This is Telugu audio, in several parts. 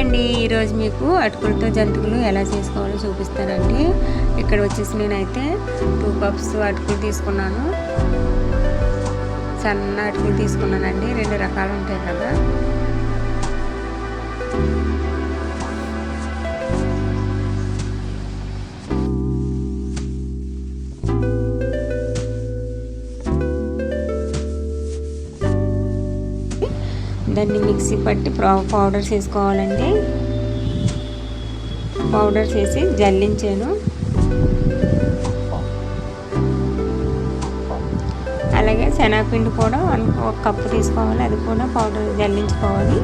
అండి, ఈరోజు మీకు అటుకులతో జంతికలు ఎలా చేసుకోవాలో చూపిస్తానండి. ఇక్కడ వచ్చేసి నేనైతే 2 కప్స్ అటుకులు తీసుకున్నాను. సన్న అటుకులు తీసుకున్నానండి. 2 రకాలు ఉంటాయి కదా. దాన్ని మిక్సీ పట్టి పౌడర్ చేసుకోవాలండి. పౌడర్ చేసి జల్లించాను. అలాగే శనగపిండి కూడా 1 కప్పు తీసుకోవాలి. అది కూడా పౌడర్ జల్లించుకోవాలి.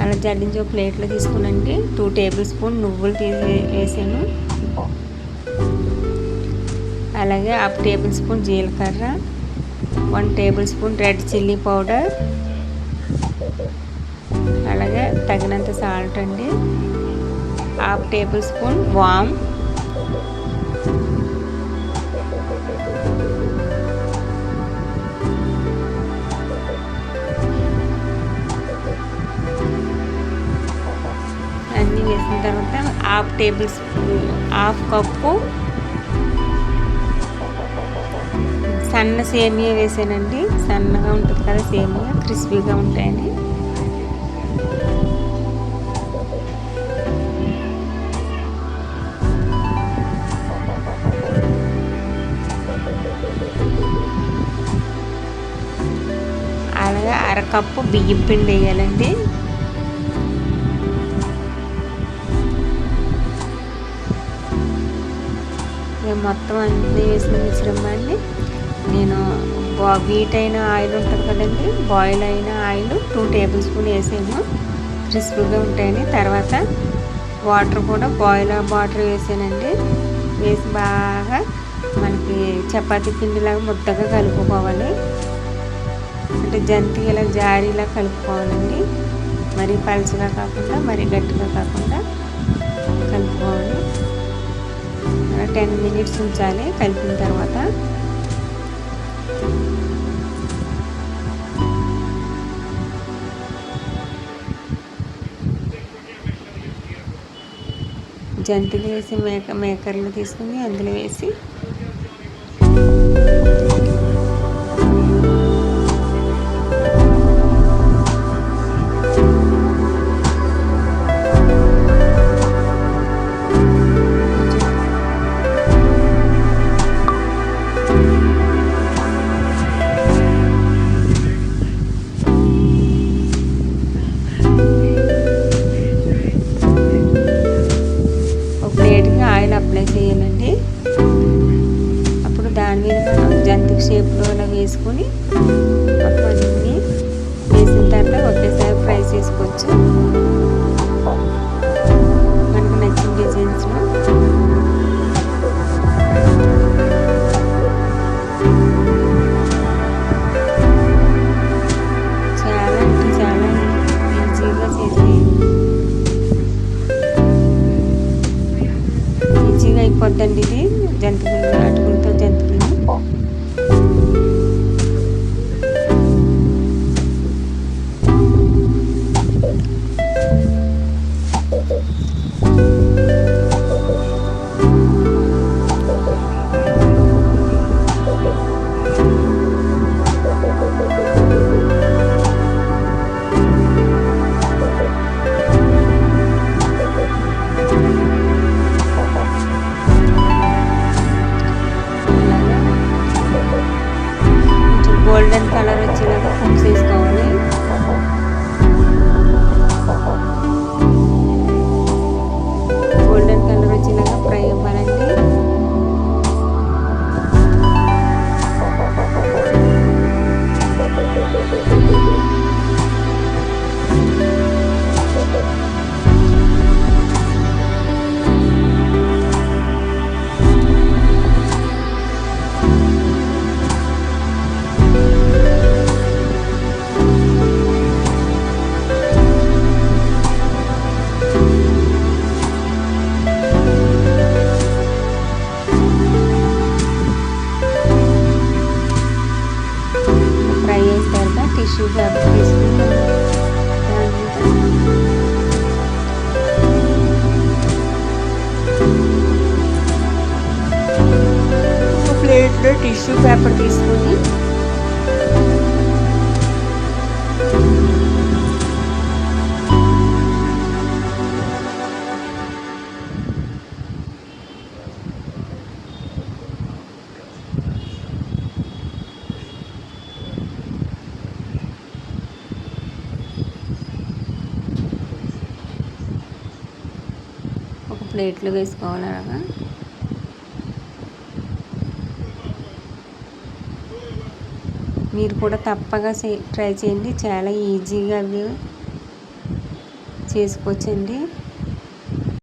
అలా జల్లించి ఒక ప్లేట్లో తీసుకునండి. 2 టేబుల్ స్పూన్ నువ్వులు వేసాను. అలాగే 1/2 టేబుల్ స్పూన్ జీలకర్ర, 1 table spoon red chilli powder, అలాగే తగినంత సాల్ట్ అండి, 1/2 టేబుల్ స్పూన్ వామ్, అన్నీ వేసిన తర్వాత 1/2 కప్పు సన్న సేమియా వేసానండి. సన్నగా ఉంటుంది కదా సేమియా, క్రిస్పీగా ఉంటాయని. అలాగే 1/2 కప్పు బియ్యం పిండి వేయాలండి. మొత్తం అన్నీ వేసిన మిశ్రమాన్ని నేను వీట్ అయిన ఆయిల్ ఉంటుంది కదండి, బాయిల్ అయిన ఆయిల్ 2 టేబుల్ స్పూన్ వేసాను, క్రిస్పీగా ఉంటాయని. తర్వాత వాటర్ కూడా బాయిల్ వాటర్ వేసానండి. వేసి బాగా మనకి చపాతీ పిండిలాగా ముద్దగా కలుపుకోవాలి. అంటే జంతికలా జారీలా కలుపుకోవాలండి. మరీ పలుచగా కాకుండా మరీ గట్టిగా కాకుండా కలుపుకోవాలి. 10 మినిట్స్ ఉంచాలి. కలిపిన తర్వాత జంతికలు వేసి మేకర్లు తీసుకుని అందులో వేసి ఆయిల్ అప్లై చేయాలండి. అప్పుడు దాని మీద మనం జంతిక షేప్లో అలా వేసుకొని మొత్తం అన్నీ వేసిన తర్వాత ఒకేసారి ఫ్రై చేసుకోవచ్చు. మనకు నచ్చిన డిజైన్స్లో. చాలా అంటే చాలా ఈజీగా అయిపోద్దండి ఇది జంతికలు, అటుకులతో జంతికలు. ఇప్పుడు టిష్యూ పేపర్ తీసుకొని ఒక ప్లేట్లో వేసుకోవాలి. అలాగా మీరు కూడా తప్పగా ట్రై చేయండి. చాలా ఈజీగా అవి చేసుకోవచ్చండి.